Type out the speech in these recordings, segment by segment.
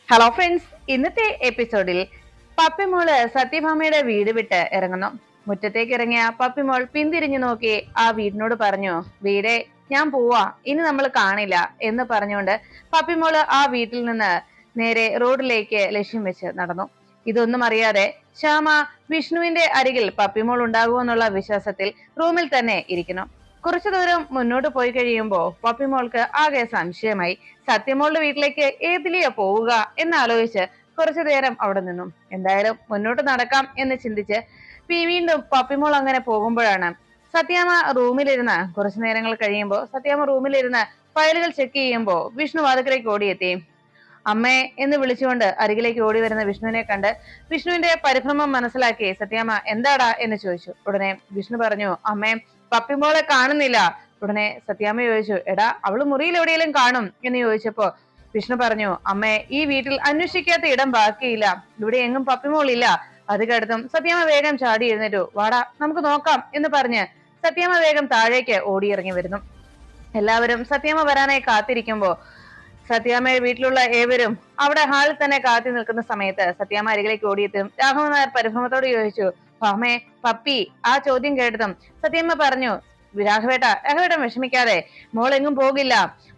Hello friends, ഇന്നത്തെ എപ്പിസോഡിൽ പപ്പിമോള് സത്യഭാമയുടെ വീട് വിട്ട് ഇറങ്ങുന്നു. മുറ്റത്തേക്ക് ഇറങ്ങിയ പപ്പിമോൾ പിന്തിരിഞ്ഞു നോക്കി ആ വീടിനോട് പറഞ്ഞു, വീടേ ഞാൻ പോവാ, ഇനി നമ്മൾ കാണില്ല എന്ന് പറഞ്ഞുകൊണ്ട് പപ്പിമോള് ആ വീട്ടിൽ നിന്ന് നേരെ റോഡിലേക്ക് ലക്ഷ്യം വെച്ച് നടന്നു. ഇതൊന്നും അറിയാതെ ശ്യാമ വിഷ്ണുവിന്റെ അരികിൽ പപ്പിമോൾ ഉണ്ടാകുമെന്നുള്ള വിശ്വാസത്തിൽ റൂമിൽ തന്നെ ഇരിക്കുന്നു. കുറച്ചു ദൂരം മുന്നോട്ട് പോയി കഴിയുമ്പോ പപ്പിമോൾക്ക് ആകെ സംശയമായി. സത്യമോളുടെ വീട്ടിലേക്ക് ഏതിലെയാ പോവുക എന്നാലോചിച്ച് കുറച്ചു നേരം അവിടെ നിന്നും എന്തായാലും മുന്നോട്ട് നടക്കാം എന്ന് ചിന്തിച്ച് വീണ്ടും പപ്പിമോൾ അങ്ങനെ പോകുമ്പോഴാണ് സത്യാമ്മ റൂമിലിരുന്ന് കുറച്ചു നേരങ്ങൾ കഴിയുമ്പോൾ സത്യാമ്മ റൂമിലിരുന്ന് ഫയലുകൾ ചെക്ക് ചെയ്യുമ്പോൾ വിഷ്ണു വാതിക്കലേക്ക് ഓടിയെത്തി. അമ്മേ എന്ന് വിളിച്ചുകൊണ്ട് അരികിലേക്ക് ഓടി വരുന്ന വിഷ്ണുവിനെ കണ്ട് വിഷ്ണുവിന്റെ പരിഭ്രമം മനസ്സിലാക്കി സത്യാമ്മ എന്താടാ എന്ന് ചോദിച്ചു. ഉടനെ വിഷ്ണു പറഞ്ഞു, അമ്മേ പപ്പിമോളെ കാണുന്നില്ല. ഉടനെ സത്യാമ്മ ചോദിച്ചു, എടാ അവള് മുറിയിൽ എവിടെയെങ്കിലും കാണും എന്ന് ചോദിച്ചപ്പോ വിഷ്ണു പറഞ്ഞു, അമ്മേ ഈ വീട്ടിൽ അന്വേഷിക്കാത്ത ഇടം ബാക്കിയില്ല, ഇവിടെ എങ്ങും പപ്പിമോളില്ല. അധികടുത്തും സത്യാമ്മ വേഗം ചാടി എഴുന്നേറ്റു. വാടാ നമുക്ക് നോക്കാം എന്ന് പറഞ്ഞ് സത്യാമ്മ വേഗം താഴേക്ക് ഓടിയിറങ്ങി വരുന്നു. എല്ലാവരും സത്യാമ്മ വരാനായി കാത്തിരിക്കുമ്പോ സത്യാമ്മയുടെ വീട്ടിലുള്ള ഏവരും അവിടെ ഹാളിൽ തന്നെ കാത്തി നിൽക്കുന്ന സമയത്ത് സത്യാമ്മ അരികിലേക്ക് ഓടിയെത്തും. രാഘവൻ നായർ പരിഭ്രമത്തോട് ചോദിച്ചു, അമ്മേ പപ്പി. ആ ചോദ്യം കേട്ടതും സത്യാമ്മ പറഞ്ഞു, രാഘവേട്ടൻ വിഷമിക്കാതെ, മോൾ എങ്ങും പോകില്ല,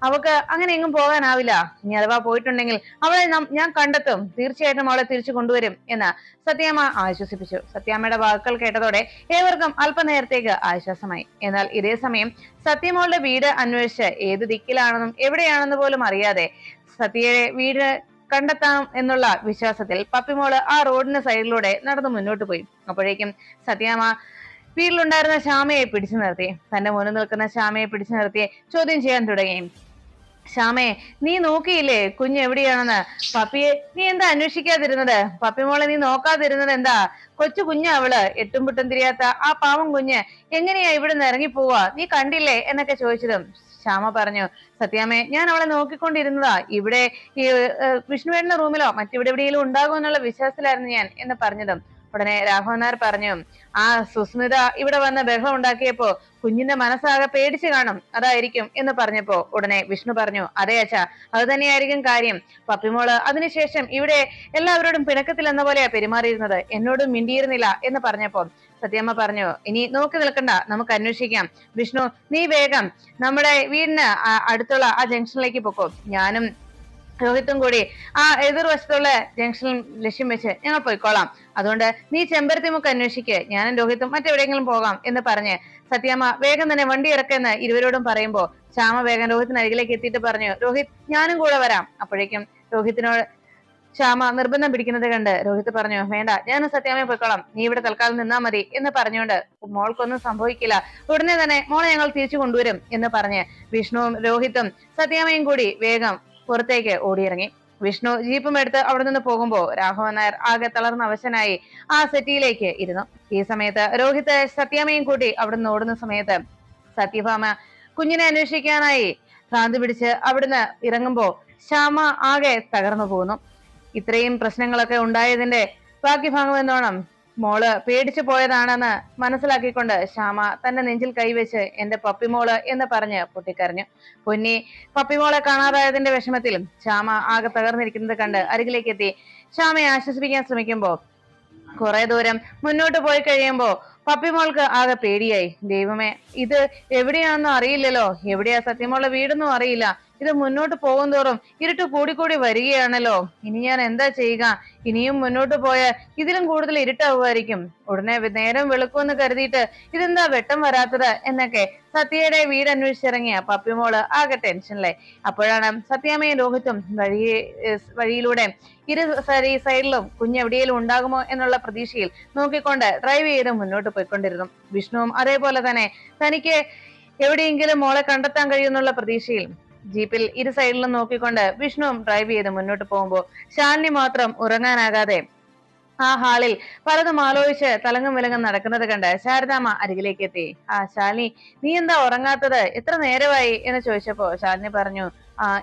അവക്ക് അങ്ങനെ എങ്ങും പോകാനാവില്ല. ഇനി അഥവാ പോയിട്ടുണ്ടെങ്കിൽ അവളെ ഞാൻ കണ്ടെത്തും, തീർച്ചയായിട്ടും അവളെ തിരിച്ചു കൊണ്ടുവരും എന്ന് സത്യാമ്മ ആശ്വസിപ്പിച്ചു. സത്യാമ്മയുടെ വാക്കുകൾ കേട്ടതോടെ ഏവർക്കും അല്പനേരത്തേക്ക് ആശ്വാസമായി. എന്നാൽ ഇതേ സമയം സത്യമോളുടെ വീട് അന്വേഷിച്ച് ഏത് ദിക്കിലാണെന്നും എവിടെയാണെന്ന് പോലും അറിയാതെ സത്യയുടെ വീട് കണ്ടെത്താം എന്നുള്ള വിശ്വാസത്തിൽ പപ്പിമോള് ആ റോഡിന് സൈഡിലൂടെ നടന്നു മുന്നോട്ട് പോയി. അപ്പോഴേക്കും സത്യാമ്മ വീട്ടിലുണ്ടായിരുന്ന ശ്യാമയെ പിടിച്ചു നിർത്തി. തന്റെ മുന്നിൽ നിൽക്കുന്ന ശ്യാമയെ പിടിച്ചു നിർത്തി ചോദ്യം ചെയ്യാൻ തുടങ്ങി. ശ്യാമേ, നീ നോക്കിയില്ലേ കുഞ്ഞ് എവിടെയാണെന്ന്? പപ്പിയെ നീ എന്താ അന്വേഷിക്കാതിരുന്നത്? പപ്പിമോളെ നീ നോക്കാതിരുന്നത് എന്താ? കൊച്ചു കുഞ്ഞ് അവള്, എട്ടും പുട്ടും തിരിയാത്ത ആ പാവം കുഞ്ഞ് എങ്ങനെയാ ഇവിടുന്ന് ഇറങ്ങിപ്പോവാ? നീ കണ്ടില്ലേ എന്നൊക്കെ ചോദിച്ചതും ശ്യാമ പറഞ്ഞു, സത്യാമ്മേ ഞാൻ അവളെ നോക്കിക്കൊണ്ടിരുന്നതാ. ഇവിടെ ഈ വിഷ്ണുവേട്ടന്റെ റൂമിലോ മറ്റെവിടെയെങ്കിലും ഉണ്ടാകും എന്നുള്ള വിശ്വാസത്തിലായിരുന്നു ഞാൻ എന്ന് പറഞ്ഞതും ഉടനെ രാഘവൻ നായർ പറഞ്ഞു, ആ സുസ്മിത ഇവിടെ വന്ന് ബഹളം ഉണ്ടാക്കിയപ്പോ കുഞ്ഞിന്റെ മനസ്സാകെ പേടിച്ചു കാണും, അതായിരിക്കും എന്ന് പറഞ്ഞപ്പോ ഉടനെ വിഷ്ണു പറഞ്ഞു, അതെ അച്ഛാ, അത് തന്നെയായിരിക്കും കാര്യം. പപ്പിമോള് അതിനുശേഷം ഇവിടെ എല്ലാവരോടും പിണക്കത്തിൽ എന്ന പോലെയാ പെരുമാറിയിരുന്നത്, എന്നോടും മിണ്ടിയിരുന്നില്ല എന്ന് പറഞ്ഞപ്പോ സത്യമ്മ പറഞ്ഞു, ഇനി നോക്കി നിൽക്കണ്ട, നമുക്ക് അന്വേഷിക്കാം. വിഷ്ണു നീ വേഗം നമ്മുടെ വീടിന് അടുത്തുള്ള ആ ജംഗ്ഷനിലേക്ക് പൊക്കോ, ഞാനും രോഹിത്തും കൂടി ആ എതിർവശത്തുള്ള ജംഗ്ഷനിൽ ലക്ഷ്യം വെച്ച് ഞങ്ങൾ പോയിക്കോളാം. അതുകൊണ്ട് നീ ചെമ്പരത്തിമുക്ക് അന്വേഷിക്ക്, ഞാനും രോഹിത്തും മറ്റെവിടെയെങ്കിലും പോകാം എന്ന് പറഞ്ഞ് സത്യാമ്മ വേഗം തന്നെ വണ്ടി ഇറക്കെന്ന് ഇരുവരോടും പറയുമ്പോ ശ്യാമ വേഗം രോഹിത്തിന് അരികിലേക്ക് എത്തിയിട്ട് പറഞ്ഞു, രോഹിത് ഞാനും കൂടെ വരാം. അപ്പോഴേക്കും രോഹിത്തിനോട് ശ്യാമ നിർബന്ധം പിടിക്കുന്നത് കണ്ട് രോഹിത് പറഞ്ഞു, വേണ്ട, ഞാനും സത്യാമ്മയെ പോയിക്കോളാം, നീ ഇവിടെ തൽക്കാലം നിന്നാ മതി എന്ന് പറഞ്ഞുകൊണ്ട് മോൾക്കൊന്നും സംഭവിക്കില്ല, ഉടനെ തന്നെ മോളെ ഞങ്ങൾ തിരിച്ചു കൊണ്ടുവരും എന്ന് പറഞ്ഞ് വിഷ്ണുവും രോഹിത്തും സത്യാമ്മയും കൂടി വേഗം പുറത്തേക്ക് ഓടിയിറങ്ങി. വിഷ്ണു ജീപ്പും എടുത്ത് അവിടെ നിന്ന് പോകുമ്പോ രാഘവൻ നായർ ആകെ തളർന്ന അവശനായി ആ സെറ്റിയിലേക്ക് ഇരുന്നു. ഈ സമയത്ത് രോഹിത് സത്യാമ്മയും കൂട്ടി അവിടെ നിന്ന് ഓടുന്ന സമയത്ത് സത്യഭാമ കുഞ്ഞിനെ അന്വേഷിക്കാനായി ഭ്രാന്തി പിടിച്ച് അവിടുന്ന് ഇറങ്ങുമ്പോ ശ്യാമ ആകെ തകർന്നു പോകുന്നു. ഇത്രയും പ്രശ്നങ്ങളൊക്കെ ഉണ്ടായതിന്റെ ബാക്കി ഭാഗം എന്നോണം മോള് പേടിച്ചു പോയതാണെന്ന് മനസ്സിലാക്കിക്കൊണ്ട് ശ്യാമ തന്റെ നെഞ്ചിൽ കൈവച്ച് എന്റെ പപ്പിമോള് എന്ന് പറഞ്ഞ് പൊട്ടിക്കരഞ്ഞു. പൊന്നി പപ്പിമോളെ കാണാതായതിന്റെ വിഷമത്തിലും ശ്യാമ ആകെ തകർന്നിരിക്കുന്നത് കണ്ട് അരികിലേക്ക് എത്തി ശ്യാമയെ ആശ്വസിപ്പിക്കാൻ ശ്രമിക്കുമ്പോ കുറെ ദൂരം മുന്നോട്ട് പോയി കഴിയുമ്പോ പപ്പിമോൾക്ക് ആകെ പേടിയായി. ദൈവമേ, ഇത് എവിടെയാണെന്നും അറിയില്ലല്ലോ, എവിടെയാ സത്യമോളുടെ വീടൊന്നും അറിയില്ല, ഇത് മുന്നോട്ട് പോകും തോറും ഇരുട്ട് കൂടിക്കൂടി വരികയാണല്ലോ, ഇനി ഞാൻ എന്താ ചെയ്യുക? ഇനിയും മുന്നോട്ട് പോയാൽ ഇതിലും കൂടുതൽ ഇരുട്ടാവുമായിരിക്കും, ഉടനെ നേരം വെളുക്കുമെന്ന് കരുതിയിട്ട് ഇതെന്താ വെട്ടം വരാത്തത് എന്നൊക്കെ സത്യയുടെ വീട് അന്വേഷിച്ചിറങ്ങിയ പപ്പിമോള് ആകെ ടെൻഷനിലായി. അപ്പോഴാണ് സത്യാമ്മയും രോഹിത്തും വഴിയിലൂടെ ഇരു സൈഡിലും കുഞ്ഞെവിടെയെങ്കിലും ഉണ്ടാകുമോ എന്നുള്ള പ്രതീക്ഷയിൽ നോക്കിക്കൊണ്ട് ഡ്രൈവ് ചെയ്ത് മുന്നോട്ട് പോയിക്കൊണ്ടിരുന്നു. വിഷ്ണുവും അതേപോലെ തന്നെ തനിക്ക് എവിടെയെങ്കിലും മോളെ കണ്ടെത്താൻ കഴിയുമെന്നുള്ള പ്രതീക്ഷയിൽ ജീപ്പിൽ ഇരു സൈഡിലും നോക്കിക്കൊണ്ട് വിഷ്ണുവും ഡ്രൈവ് ചെയ്ത് മുന്നോട്ട് പോകുമ്പോൾ ശാലിനി മാത്രം ഉറങ്ങാനാകാതെ ആ ഹാളിൽ പലതും ആലോചിച്ച് തലങ്ങും വിലങ്ങും നടക്കുന്നത് കണ്ട് ശാരദാമ്മ അരികിലേക്ക് എത്തി. ആ ശാലിനി, നീ എന്താ ഉറങ്ങാത്തത്? എത്ര നേരമായി എന്ന് ചോദിച്ചപ്പോ ശാലിനി പറഞ്ഞു,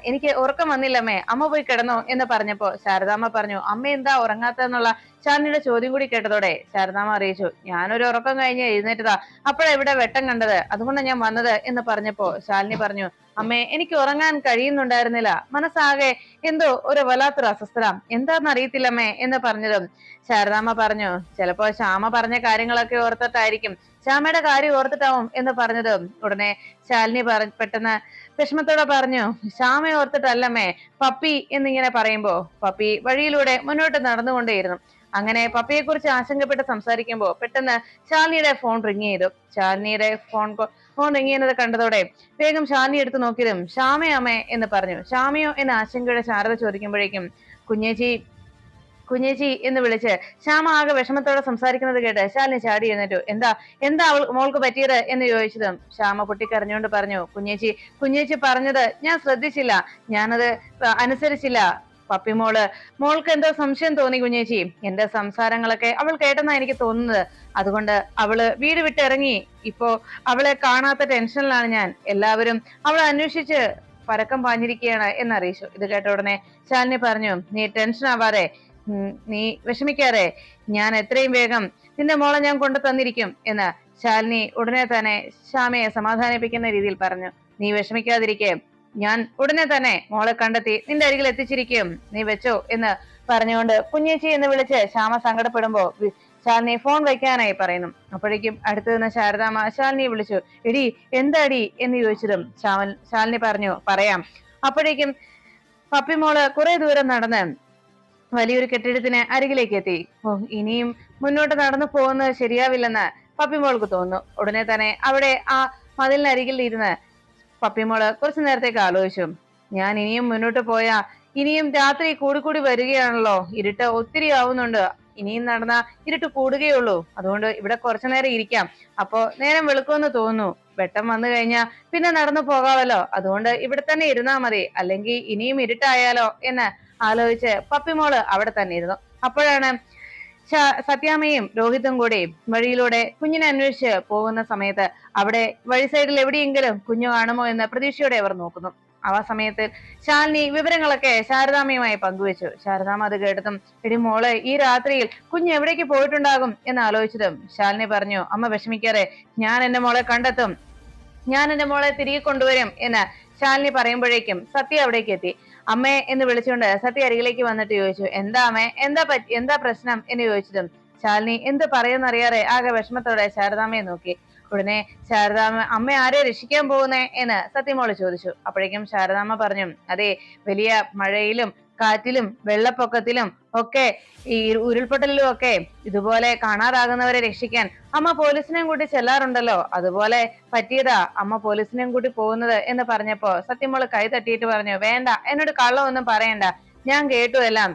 എനിക്ക് ഉറക്കം വന്നില്ലമ്മേ, അമ്മ പോയി കിടന്നോ എന്ന് പറഞ്ഞപ്പോ ശാരദാമ്മ പറഞ്ഞു, അമ്മ എന്താ ഉറങ്ങാത്തെന്നുള്ള ശാലിനിയുടെ ചോദ്യം കൂടി കേട്ടതോടെ ശാരദാമ്മ അറിയിച്ചു, ഞാനൊരു ഉറക്കം കഴിഞ്ഞ് എഴുന്നേറ്റതാ, അപ്പോഴാ ഇവിടെ വെട്ടം കണ്ടത്, അതുകൊണ്ടാണ് ഞാൻ വന്നത് എന്ന് പറഞ്ഞപ്പോ ശാലിനി പറഞ്ഞു, അമ്മേ എനിക്ക് ഉറങ്ങാൻ കഴിയുന്നുണ്ടായിരുന്നില്ല, മനസ്സാകെ എന്തോ ഒരു വല്ലാത്തൊരു അസ്വസ്ഥത, എന്താന്ന് അറിയത്തില്ലമ്മേ എന്ന് പറഞ്ഞതും ശാരദാമ്മ പറഞ്ഞു, ചിലപ്പോ ശ്യാമ പറഞ്ഞ കാര്യങ്ങളൊക്കെ ഓർത്തിട്ടായിരിക്കും, ശ്യാമയുടെ കാര്യം ഓർത്തിട്ടാവും എന്ന് പറഞ്ഞതും ഉടനെ ശാലിനി പെട്ടെന്ന് വിഷമത്തോടെ പറഞ്ഞു, ശ്യാമ ഓർത്തിട്ടല്ലമ്മേ, പപ്പി എന്നിങ്ങനെ പറയുമ്പോ പപ്പി വഴിയിലൂടെ മുന്നോട്ട് നടന്നുകൊണ്ടേയിരുന്നു. അങ്ങനെ പപ്പിയെ കുറിച്ച് ആശങ്കപ്പെട്ട് സംസാരിക്കുമ്പോ പെട്ടെന്ന് ശാലിനിയുടെ ഫോൺ റിങ് ചെയ്തു. ശാലിനിയുടെ ഫോൺ റിങ് ചെയ്യുന്നത് കണ്ടതോടെ വേഗം ശാലിനി എടുത്തു നോക്കിയതും ശ്യാമയമ്മേ എന്ന് പറഞ്ഞു. ശ്യാമയോ എന്ന് ആശങ്കയുടെ ശാരദ ചോദിക്കുമ്പോഴേക്കും കുഞ്ഞേച്ചി കുഞ്ഞേച്ചി എന്ന് വിളിച്ച് ശ്യാമ ആകെ വിഷമത്തോടെ സംസാരിക്കുന്നത് കേട്ട് ശാലിനി ചാടി എഴുന്നേറ്റു. എന്താ എന്താ മോൾക്ക് പറ്റിയത് എന്ന് ചോദിച്ചതും ശ്യാമ പൊട്ടിക്കരഞ്ഞുകൊണ്ട് പറഞ്ഞു, കുഞ്ഞേച്ചി പറഞ്ഞത് ഞാൻ ശ്രദ്ധിച്ചില്ല, ഞാനത് അനുസരിച്ചില്ല. മോൾക്ക് എന്തോ സംശയം തോന്നി കുഞ്ഞേച്ചി, എന്റെ സംസാരങ്ങളൊക്കെ അവൾ കേട്ടെന്നാ എനിക്ക് തോന്നുന്നത്, അതുകൊണ്ട് അവള് വീട് വിട്ടിറങ്ങി. ഇപ്പോ അവളെ കാണാത്ത ടെൻഷനിലാണ് ഞാൻ, എല്ലാവരും അവളെ അന്വേഷിച്ച് പരക്കം പാഞ്ഞിരിക്കുകയാണ് എന്നറിയിച്ചു. ഇത് കേട്ട ഉടനെ ശാലിനി പറഞ്ഞു, നീ ടെൻഷൻ ആവാതെ, നീ വിഷമിക്കാതെ, ഞാൻ എത്രയും വേഗം നിന്റെ മോളെ ഞാൻ കൊണ്ടു തന്നിരിക്കും എന്ന് ശാലിനി ഉടനെ തന്നെ ശ്യാമയെ സമാധാനിപ്പിക്കുന്ന രീതിയിൽ പറഞ്ഞു. നീ വിഷമിക്കാതിരിക്കെ, ഞാൻ ഉടനെ തന്നെ മോളെ കണ്ടെത്തി നിന്റെ അരികിൽ എത്തിച്ചിരിക്കും, നീ വെച്ചോ എന്ന് പറഞ്ഞുകൊണ്ട് കുഞ്ഞേച്ചി എന്ന് വിളിച്ച് ശ്യാമ സങ്കടപ്പെടുമ്പോ ശാലിനി ഫോൺ വയ്ക്കാനായി പറയുന്നു. അപ്പോഴേക്കും അടുത്തു നിന്ന് ശാരദാമ്മ ശാലിനിയെ വിളിച്ചു. എടി എന്താടി എന്ന് ചോദിച്ചതും ശാലിനി പറഞ്ഞു, പറയാം. അപ്പോഴേക്കും പപ്പിമോള് കുറെ ദൂരം നടന്ന് വലിയൊരു കെട്ടിടത്തിന് അരികിലേക്ക് എത്തി. ഇനിയും മുന്നോട്ട് നടന്നു പോകുന്നത് ശരിയാവില്ലെന്ന് പപ്പിമോൾക്ക് തോന്നുന്നു. ഉടനെ തന്നെ അവിടെ ആ മതിലിനരികിൽ ഇരുന്ന് പപ്പിമോള് കുറച്ചു നേരത്തേക്ക് ആലോചിച്ചു. ഞാൻ ഇനിയും മുന്നോട്ട് പോയാ ഇനിയും രാത്രി കൂടിക്കൂടി വരികയാണല്ലോ, ഇരുട്ട് ഒത്തിരി ആവുന്നുണ്ട്, ഇനിയും നടന്ന ഇരുട്ട് കൂടുകയുള്ളൂ, അതുകൊണ്ട് ഇവിടെ കുറച്ചു നേരം ഇരിക്കാം, അപ്പോ നേരം വെളുക്കുമെന്ന് തോന്നുന്നു, വെട്ടം വന്നു കഴിഞ്ഞാ പിന്നെ നടന്നു പോകാമല്ലോ, അതുകൊണ്ട് ഇവിടെ തന്നെ ഇരുന്നാ മതി, അല്ലെങ്കിൽ ഇനിയും ഇരുട്ടായാലോ എന്ന് ആലോചിച്ച് പപ്പിമോള് അവിടെ തന്നെ ഇരുന്നു. അപ്പോഴാണ് സത്യാമ്മയും രോഹിതും കൂടി വഴിയിലൂടെ കുഞ്ഞിനെ അന്വേഷിച്ച് പോകുന്ന സമയത്ത് അവിടെ വഴി സൈഡിൽ എവിടെയെങ്കിലും കുഞ്ഞു കാണുമോ എന്ന് പ്രതീക്ഷയോടെ അവർ നോക്കുന്നു. ആ സമയത്ത് ശാലിനി വിവരങ്ങളൊക്കെ ശാരദാമ്മയുമായി പങ്കുവെച്ചു. ശാരദാമ്മ അത് കേട്ടതും, എടി മോളെ, ഈ രാത്രിയിൽ കുഞ്ഞ് എവിടേക്ക് പോയിട്ടുണ്ടാകും എന്ന് ആലോചിച്ചതും ശാലിനി പറഞ്ഞു, അമ്മ വിഷമിക്കാതെ, ഞാൻ എന്റെ മോളെ കണ്ടെത്തും, ഞാൻ എന്റെ മോളെ തിരികെ കൊണ്ടുവരും എന്ന് ശാലിനി പറയുമ്പോഴേക്കും സത്യ അവിടേക്ക് എത്തി. അമ്മേ എന്ന് വിളിച്ചുകൊണ്ട് സത്യ അരികിലേക്ക് വന്നിട്ട് ചോദിച്ചു, എന്താ അമ്മേ, എന്താ പ്രശ്നം എന്ന് ചോദിച്ചതും ശാലിനി എന്ത് പറയുന്നറിയാതെ ആകെ വിഷമത്തോടെ ശാരദാമ്മയെ നോക്കി. ഉടനെ ശാരദാമ്മ, അമ്മ ആരെ രക്ഷിക്കാൻ പോകുന്നേ എന്ന് സത്യമോള് ചോദിച്ചു. അപ്പോഴേക്കും ശാരദാമ്മ പറഞ്ഞു, അതെ, വലിയ മഴയിലും കാറ്റിലും വെള്ളപ്പൊക്കത്തിലും ഒക്കെ ഈ ഉരുൾപൊട്ടലിലും ഒക്കെ ഇതുപോലെ കാണാതാകുന്നവരെ രക്ഷിക്കാൻ അമ്മ പോലീസിനെയും കൂട്ടി ചെല്ലാറുണ്ടല്ലോ, അതുപോലെ പറ്റിയതാ അമ്മ പോലീസിനെയും കൂട്ടി പോകുന്നത് എന്ന് പറഞ്ഞപ്പോ സത്യമോള് കൈ തട്ടിയിട്ട് പറഞ്ഞു, വേണ്ട, എന്നോട് കള്ളമൊന്നും പറയണ്ട, ഞാൻ കേട്ടു എല്ലാം.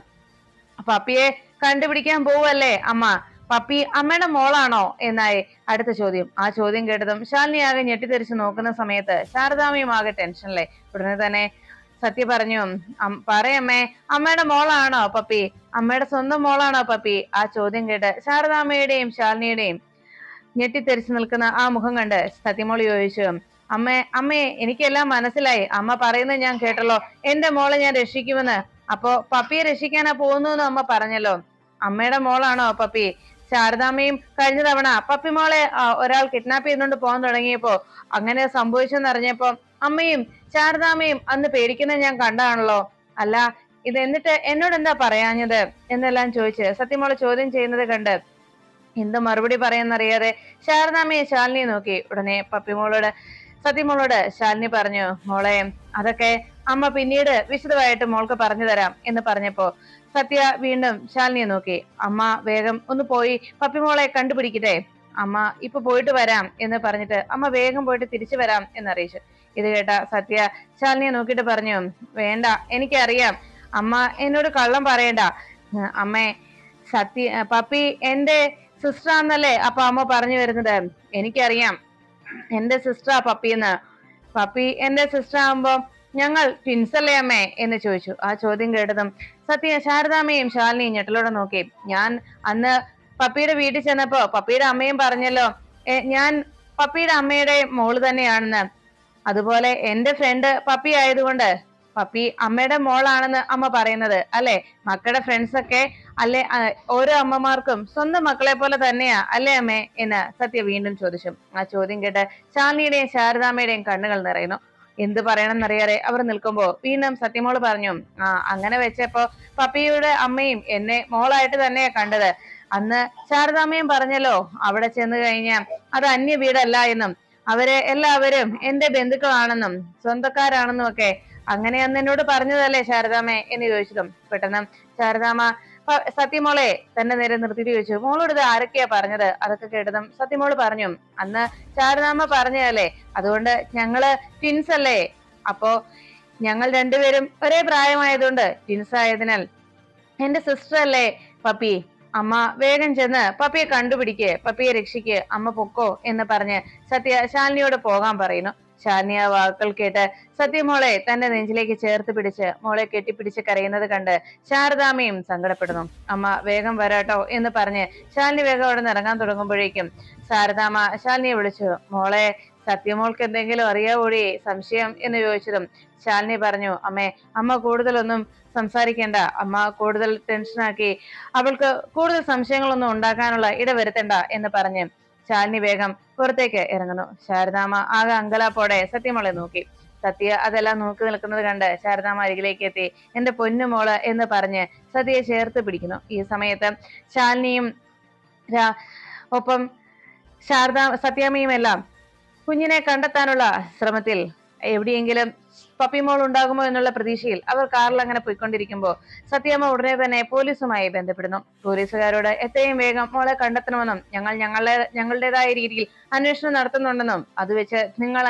പപ്പിയെ കണ്ടുപിടിക്കാൻ പോവല്ലേ അമ്മ, പപ്പി അമ്മയുടെ മോളാണോ എന്നായി അടുത്ത ചോദ്യം. ആ ചോദ്യം കേട്ടതും ശാലിനി ആകെ ഞെട്ടിത്തെറിച്ച് നോക്കുന്ന സമയത്ത് ശാരദാമ്മയും ആകെ ടെൻഷനിലെ. ഉടനെ തന്നെ സത്യ പറഞ്ഞു, പറയമ്മേ, അമ്മയുടെ മോളാണോ പപ്പി, അമ്മയുടെ സ്വന്തം മോളാണോ പപ്പി? ആ ചോദ്യം കേട്ട് ശാരദാമ്മയുടെയും ശാലിനിയുടെയും ഞെട്ടിത്തെറിച്ച് നിൽക്കുന്ന ആ മുഖം കണ്ട് സത്യമോള് ചോദിച്ചു, അമ്മയെ എനിക്കെല്ലാം മനസ്സിലായി, അമ്മ പറയുന്നത് ഞാൻ കേട്ടല്ലോ, എന്റെ മോളെ ഞാൻ രക്ഷിക്കുമെന്ന്, അപ്പോ പപ്പിയെ രക്ഷിക്കാനാ പോകുന്നു എന്ന് അമ്മ പറഞ്ഞല്ലോ, അമ്മയുടെ മോളാണോ പപ്പി? ശാരദാമ്മയും കഴിഞ്ഞ തവണ പപ്പി മോളെ ഒരാൾ കിഡ്നാപ്പ് ചെയ്തുകൊണ്ട് പോകാൻ തുടങ്ങിയപ്പോ അങ്ങനെ സംഭവിച്ചെന്നറിഞ്ഞപ്പോ അമ്മയും ശാരദാമ്മയും അന്ന് പേടിക്കുന്നത് ഞാൻ കണ്ടാണല്ലോ, അല്ല ഇത് എന്നിട്ട് എന്നോട് എന്താ പറയാഞ്ഞത് എന്നെല്ലാം ചോദിച്ച് സത്യമോളെ ചോദ്യം ചെയ്യുന്നത് കണ്ട് എന്ത് മറുപടി പറയാന്നറിയാതെ ശാരദാമ്മയെ ശാലിനിയെ നോക്കി. ഉടനെ സത്യമോളോട് ശാലിനി പറഞ്ഞു, മോളെ, അതൊക്കെ അമ്മ പിന്നീട് വിശദമായിട്ട് മോൾക്ക് പറഞ്ഞു തരാം എന്ന് പറഞ്ഞപ്പോ സത്യ വീണ്ടും ശാലിനിയെ നോക്കി. അമ്മ വേഗം ഒന്ന് പോയി പപ്പിമോളെ കണ്ടുപിടിക്കട്ടെ, അമ്മ ഇപ്പൊ പോയിട്ട് വരാം എന്ന് പറഞ്ഞിട്ട് അമ്മ വേഗം പോയിട്ട് തിരിച്ചു വരാം എന്നറിയിച്ചു. ഇത് കേട്ട സത്യ ശാലിനിയെ നോക്കിയിട്ട് പറഞ്ഞു, വേണ്ട, എനിക്കറിയാം, അമ്മ എന്നോട് കള്ളം പറയണ്ട, അമ്മേ, പപ്പി എന്റെ സിസ്റ്റർ ആണെന്നല്ലേ അപ്പൊ അമ്മ പറഞ്ഞു വരുന്നത്, എനിക്കറിയാം എന്റെ സിസ്റ്ററാ പപ്പിന്ന്, പപ്പി എന്റെ സിസ്റ്റർ ആകുമ്പോ ഞങ്ങൾ ട്വിൻസ് അല്ലേ അമ്മേ എന്ന് ചോദിച്ചു. ആ ചോദ്യം കേട്ടതും ശാരദാമ്മയും ശാലിനിയും ഞെട്ടലോടെ നോക്കി. ഞാൻ അന്ന് പപ്പിയുടെ വീട്ടിൽ ചെന്നപ്പോ പപ്പിയുടെ അമ്മയും പറഞ്ഞല്ലോ ഞാൻ പപ്പിയുടെ അമ്മയുടെ മോള് തന്നെയാണെന്ന്, അതുപോലെ എന്റെ ഫ്രണ്ട് പപ്പി ആയതുകൊണ്ട് പപ്പി അമ്മയുടെ മോളാണെന്ന് അമ്മ പറയുന്നത് അല്ലെ? മക്കളുടെ ഫ്രണ്ട്സ് ഒക്കെ അല്ലെ ഓരോ അമ്മമാർക്കും സ്വന്തം മക്കളെ പോലെ തന്നെയാ അല്ലേ അമ്മേ എന്ന് സത്യ വീണ്ടും ചോദിച്ചു. ആ ചോദ്യം കേട്ട് ശാലിനിയുടെയും ശാരദാമ്മയുടെയും കണ്ണുകൾ നിറയുന്നു. എന്ത് പറയണമെന്നറിയാതെ അവർ നിൽക്കുമ്പോ വീണ്ടും സത്യമോള് പറഞ്ഞു, അങ്ങനെ വെച്ചപ്പോ പപ്പിയുടെ അമ്മയും എന്നെ മോളായിട്ട് തന്നെയാ കണ്ടത്. അന്ന് ശാരദാമ്മയും പറഞ്ഞല്ലോ അവിടെ ചെന്ന് കഴിഞ്ഞാൽ അത് അന്യ വീടല്ല എന്നും എല്ലാവരും എന്റെ ബന്ധുക്കളാണെന്നും സ്വന്തക്കാരാണെന്നും ഒക്കെ. അങ്ങനെ അന്ന് എന്നോട് പറഞ്ഞതല്ലേ ശാരദാമ്മേ എന്ന് ചോദിച്ചതും പെട്ടെന്ന് ശാരദാമ്മ സത്യമോളെ തന്നെ നേരെ നിർത്തിയിട്ട് ചോദിച്ചു, മോളോട് ഇത് ആരൊക്കെയാ പറഞ്ഞത്? അതൊക്കെ കേട്ടതും സത്യമോള് പറഞ്ഞു, അന്ന് ശാരദാമ്മ പറഞ്ഞതല്ലേ, അതുകൊണ്ട് ഞങ്ങള് ട്വിൻസ് അല്ലേ, അപ്പോ ഞങ്ങൾ രണ്ടുപേരും ഒരേ പ്രായമായതുകൊണ്ട് ട്വിൻസ് ആയതിനാൽ എന്റെ സിസ്റ്റർ അല്ലേ പപ്പി, അമ്മ വേഗം ചെന്ന് പപ്പിയെ കണ്ടുപിടിക്ക്, പപ്പിയെ രക്ഷിക്ക്, അമ്മ പൊക്കോ എന്ന് പറഞ്ഞ് ശാലിനിയോട് പോകാൻ പറയുന്നു. ശാലിനി ആ വാക്കുകൾ കേട്ട് സത്യമോളെ തന്റെ നെഞ്ചിലേക്ക് ചേർത്ത് പിടിച്ച് മോളെ കെട്ടിപ്പിടിച്ച് കരയുന്നത് കണ്ട് ശാരദാമ്മയും സങ്കടപ്പെടുന്നു. അമ്മ വേഗം വരാട്ടോ എന്ന് പറഞ്ഞ് ശാലിനി വേഗം അവിടെ നിന്ന് ഇറങ്ങാൻ തുടങ്ങുമ്പോഴേക്കും ശാരദാമ്മ ശാലിനിയെ വിളിച്ചു, മോളെ സത്യമോൾക്ക് എന്തെങ്കിലും അറിയാവൂടി സംശയം എന്ന് ചോദിച്ചതും ശാലിനി പറഞ്ഞു, അമ്മ കൂടുതലൊന്നും സംസാരിക്കേണ്ട, അമ്മ കൂടുതൽ ടെൻഷനാക്കി അവൾക്ക് കൂടുതൽ സംശയങ്ങളൊന്നും ഉണ്ടാക്കാനുള്ള ഇടവരുത്തണ്ട എന്ന് പറഞ്ഞ് ശാലിനി വേഗം പുറത്തേക്ക് ഇറങ്ങുന്നു. ശാരദാമ്മ ആകെ അങ്കലാപ്പോടെ സത്യമോളെ നോക്കി. സത്യ അതെല്ലാം നോക്കി നിൽക്കുന്നത് കണ്ട് ശാരദാമ്മ അരികിലേക്ക് എത്തി എന്റെ പൊന്നുമോള് എന്ന് പറഞ്ഞ് സത്യയെ ചേർത്ത് പിടിക്കുന്നു. ഈ സമയത്ത് ശാലിനിയും ഒപ്പം സത്യാമ്മയും എല്ലാം കുഞ്ഞിനെ കണ്ടെത്താനുള്ള ശ്രമത്തിൽ എവിടെയെങ്കിലും പപ്പിമോൾ ഉണ്ടാകുമോ എന്നുള്ള പ്രതീക്ഷയിൽ അവർ കാറിൽ അങ്ങനെ പോയിക്കൊണ്ടിരിക്കുമ്പോൾ സത്യാമ്മ ഉടനെ തന്നെ പോലീസുമായി ബന്ധപ്പെടുന്നു. പോലീസുകാരോട് എത്രയും വേഗം മോളെ കണ്ടെത്തണമെന്നും ഞങ്ങളുടേതായ രീതിയിൽ അന്വേഷണം നടത്തുന്നുണ്ടെന്നും അത് വെച്ച് നിങ്ങൾ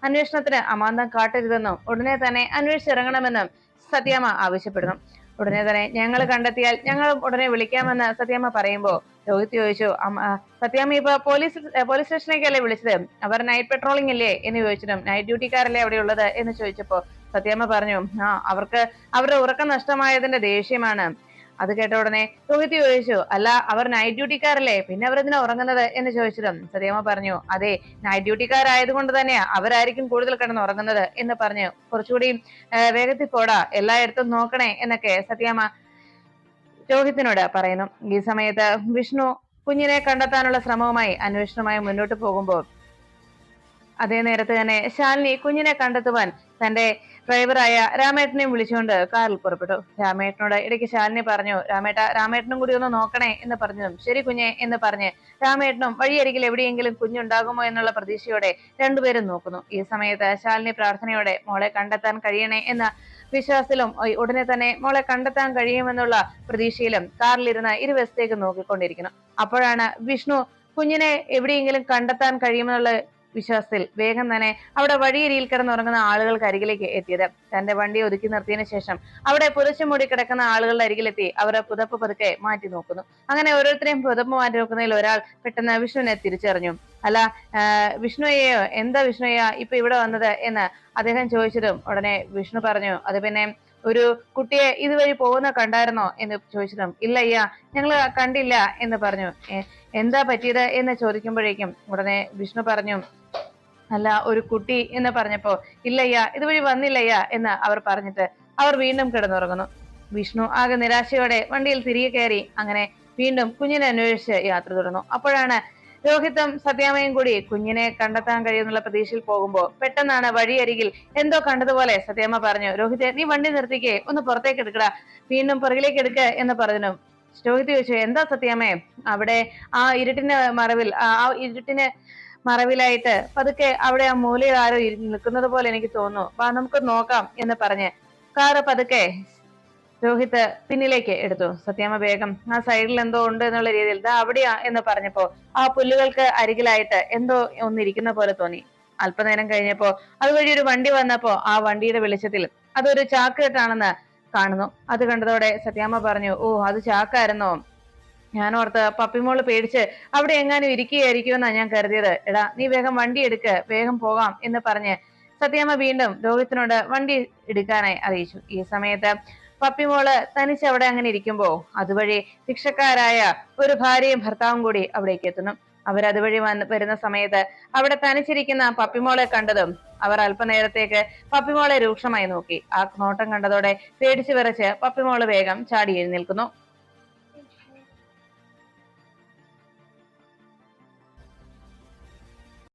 അന്വേഷണത്തിന് അമാന്തം കാട്ടരുതെന്നും ഉടനെ തന്നെ അന്വേഷിച്ചിറങ്ങണമെന്നും സത്യാമ്മ ആവശ്യപ്പെടുന്നു. ഉടനെ തന്നെ ഞങ്ങൾ കണ്ടെത്തിയാൽ ഞങ്ങൾ ഉടനെ വിളിക്കാമെന്ന് സത്യാമ്മ പറയുമ്പോ രോഹിത് ചോദിച്ചു, സത്യാമ്മ ഇപ്പൊ പോലീസ് സ്റ്റേഷനിലേക്കല്ലേ വിളിച്ചത്, അവർ നൈറ്റ് പെട്രോളിംഗ് അല്ലേ എന്ന് ചോദിച്ചിട്ടും നൈറ്റ് ഡ്യൂട്ടിക്കാരല്ലേ അവിടെ ഉള്ളത് എന്ന് ചോദിച്ചപ്പോ സത്യാമ്മ പറഞ്ഞു, അവർക്ക് അവരുടെ ഉറക്കം നഷ്ടമായതിന്റെ ദേഷ്യമാണ്. അത് കേട്ട ഉടനെ രോഹിത് ചോദിച്ചു, അല്ല അവർ നൈറ്റ് ഡ്യൂട്ടിക്കാരല്ലേ, പിന്നെ അവരെന്തിനാ ഉറങ്ങുന്നത് എന്ന് ചോദിച്ചതും സത്യാമ്മ പറഞ്ഞു, അതെ നൈറ്റ് ഡ്യൂട്ടിക്കാരായതുകൊണ്ട് തന്നെയാ അവരായിരിക്കും കൂടുതൽ കിടന്ന് ഉറങ്ങുന്നത് എന്ന് പറഞ്ഞു കുറച്ചുകൂടി വേഗത്തിൽ പോടാ, എല്ലായിടത്തും നോക്കണേ എന്നൊക്കെ സത്യാമ്മ രോഹിത്തിനോട് പറയുന്നു. ഈ സമയത്ത് വിഷ്ണു കുഞ്ഞിനെ കണ്ടെത്താനുള്ള ശ്രമവുമായി അന്വേഷണവുമായി മുന്നോട്ട് പോകുമ്പോൾ അതേ നേരത്ത് തന്നെ ശാലിനി കുഞ്ഞിനെ കണ്ടെത്തുവാൻ തന്റെ ഡ്രൈവറായ രാമേട്ടനെയും വിളിച്ചുകൊണ്ട് കാറിൽ പുറപ്പെട്ടു. രാമേട്ടനോട് ഇടയ്ക്ക് ശാലിനി പറഞ്ഞു, രാമേട്ടനും കൂടി ഒന്ന് നോക്കണേ എന്ന് പറഞ്ഞതും ശരി കുഞ്ഞെ എന്ന് പറഞ്ഞ് രാമേട്ടനും വഴിയരികിൽ എവിടെയെങ്കിലും കുഞ്ഞുണ്ടാകുമോ എന്നുള്ള പ്രതീക്ഷയോടെ രണ്ടുപേരും നോക്കുന്നു. ഈ സമയത്ത് ശാലിനി പ്രാർത്ഥനയോടെ മോളെ കണ്ടെത്താൻ കഴിയണേ എന്ന വിശ്വാസത്തിലും ഉടനെ തന്നെ മോളെ കണ്ടെത്താൻ കഴിയുമെന്നുള്ള പ്രതീക്ഷയിലും കാറിലിരുന്ന് ഇരുവശത്തേക്ക് നോക്കിക്കൊണ്ടിരിക്കുന്നു. അപ്പോഴാണ് വിഷ്ണു കുഞ്ഞിനെ എവിടെയെങ്കിലും കണ്ടെത്താൻ കഴിയുമെന്നുള്ള വിശ്വാസത്തിൽ വേഗം തന്നെ അവിടെ വഴിയരിയിൽ കിടന്നുറങ്ങുന്ന ആളുകൾക്ക് അരികിലേക്ക് എത്തിയത്. തന്റെ വണ്ടി ഒതുക്കി നിർത്തിയതിനു ശേഷം അവിടെ പുതച്ചു മൂടി കിടക്കുന്ന ആളുകളുടെ അരികിലെത്തി അവരെ പുതപ്പ് പതുക്കെ മാറ്റി നോക്കുന്നു. അങ്ങനെ ഓരോരുത്തരെയും പുതപ്പ് മാറ്റി നോക്കുന്നതിൽ ഒരാൾ പെട്ടെന്ന് വിഷ്ണുവിനെ തിരിച്ചറിഞ്ഞു. അല്ല വിഷ്ണുയെയോ, എന്താ വിഷ്ണുയ്യ ഇപ്പൊ ഇവിടെ വന്നത് എന്ന് അദ്ദേഹം ചോദിച്ചതും ഉടനെ വിഷ്ണു പറഞ്ഞു, അത് പിന്നെ ഒരു കുട്ടിയെ ഇതുവഴി പോകുന്ന കണ്ടായിരുന്നോ എന്ന് ചോദിച്ചതും ഇല്ല അയ്യ ഞങ്ങൾ കണ്ടില്ല എന്ന് പറഞ്ഞു. എന്താ പറ്റിയത് എന്ന് ചോദിക്കുമ്പോഴേക്കും ഉടനെ വിഷ്ണു പറഞ്ഞു, അല്ല ഒരു കുട്ടി എന്ന് പറഞ്ഞപ്പോ ഇല്ലയ്യ ഇതുവഴി വന്നില്ലയ്യ എന്ന് അവർ പറഞ്ഞിട്ട് അവർ വീണ്ടും കിടന്നുറങ്ങുന്നു. വിഷ്ണു ആകെ നിരാശയോടെ വണ്ടിയിൽ തിരികെ കയറി അങ്ങനെ വീണ്ടും കുഞ്ഞിനെ അന്വേഷിച്ച് യാത്ര തുടർന്നു. അപ്പോഴാണ് രോഹിത്തും സത്യാമ്മയും കൂടി കുഞ്ഞിനെ കണ്ടെത്താൻ കഴിയുന്നുള്ള പ്രതീക്ഷയിൽ പോകുമ്പോ പെട്ടെന്നാണ് വഴിയരികിൽ എന്തോ കണ്ടതുപോലെ സത്യാമ്മ പറഞ്ഞു, രോഹിത് നീ വണ്ടി നിർത്തിക്കേ, ഒന്ന് പുറത്തേക്ക് എടുക്കടാ, വീണ്ടും പുറകിലേക്ക് എടുക്ക എന്ന് പറഞ്ഞു. രോഹിത് ചോദിച്ചു, എന്താ സത്യാമ്മേ? അവിടെ ആ ഇരുട്ടിന് മറവിലായിട്ട് പതുക്കെ അവിടെ ആ മൂലയിൽ ആരോ നിൽക്കുന്നത് പോലെ എനിക്ക് തോന്നുന്നു, വാ നമുക്ക് നോക്കാം എന്ന് പറഞ്ഞ് കാറ് പതുക്കെ രോഹിത് പിന്നിലേക്ക് എടുത്തു. സത്യാമ്മ വേഗം ആ സൈഡിൽ എന്തോ ഉണ്ട് എന്നുള്ള രീതിയിൽ ദാ അവിടെയാ എന്ന് പറഞ്ഞപ്പോ ആ പുല്ലുകൾക്ക് അരികിലായിട്ട് എന്തോ ഒന്നിരിക്കുന്ന പോലെ തോന്നി. അല്പനേരം കഴിഞ്ഞപ്പോ അതുവഴി ഒരു വണ്ടി വന്നപ്പോ ആ വണ്ടിയുടെ വെളിച്ചത്തിൽ അതൊരു ചാക്കുകെട്ടാണെന്ന് കാണുന്നു. അത് കണ്ടതോടെ സത്യാമ്മ പറഞ്ഞു, ഓ അത് ചാക്കായിരുന്നോ, ഞാനോർത്ത് പപ്പിമോള് പേടിച്ച് അവിടെ എങ്ങാനും ഇരിക്കുകയായിരിക്കുമെന്നാ ഞാൻ കരുതിയത്. എടാ നീ വേഗം വണ്ടി എടുക്ക്, വേഗം പോകാം എന്ന് പറഞ്ഞ് സത്യാമ്മ വീണ്ടും രോഹിത്തിനോട് വണ്ടി എടുക്കാനായി അറിയിച്ചു. ഈ സമയത്ത് പപ്പിമോള് തനിച്ച് അവിടെ അങ്ങനെ ഇരിക്കുമ്പോ അതുവഴി ശിക്ഷക്കാരായ ഒരു ഭാര്യയും ഭർത്താവും കൂടി അവിടേക്ക് എത്തുന്നു. അവരതുവഴി വരുന്ന സമയത്ത് അവിടെ തനിച്ചിരിക്കുന്ന പപ്പിമോളെ കണ്ടതും അവർ അല്പനേരത്തേക്ക് പപ്പിമോളെ രൂക്ഷമായി നോക്കി. ആ നോട്ടം കണ്ടതോടെ പേടിച്ചു വിറച്ച് പപ്പിമോള് വേഗം ചാടി എഴുന്നേൽക്കുന്നു.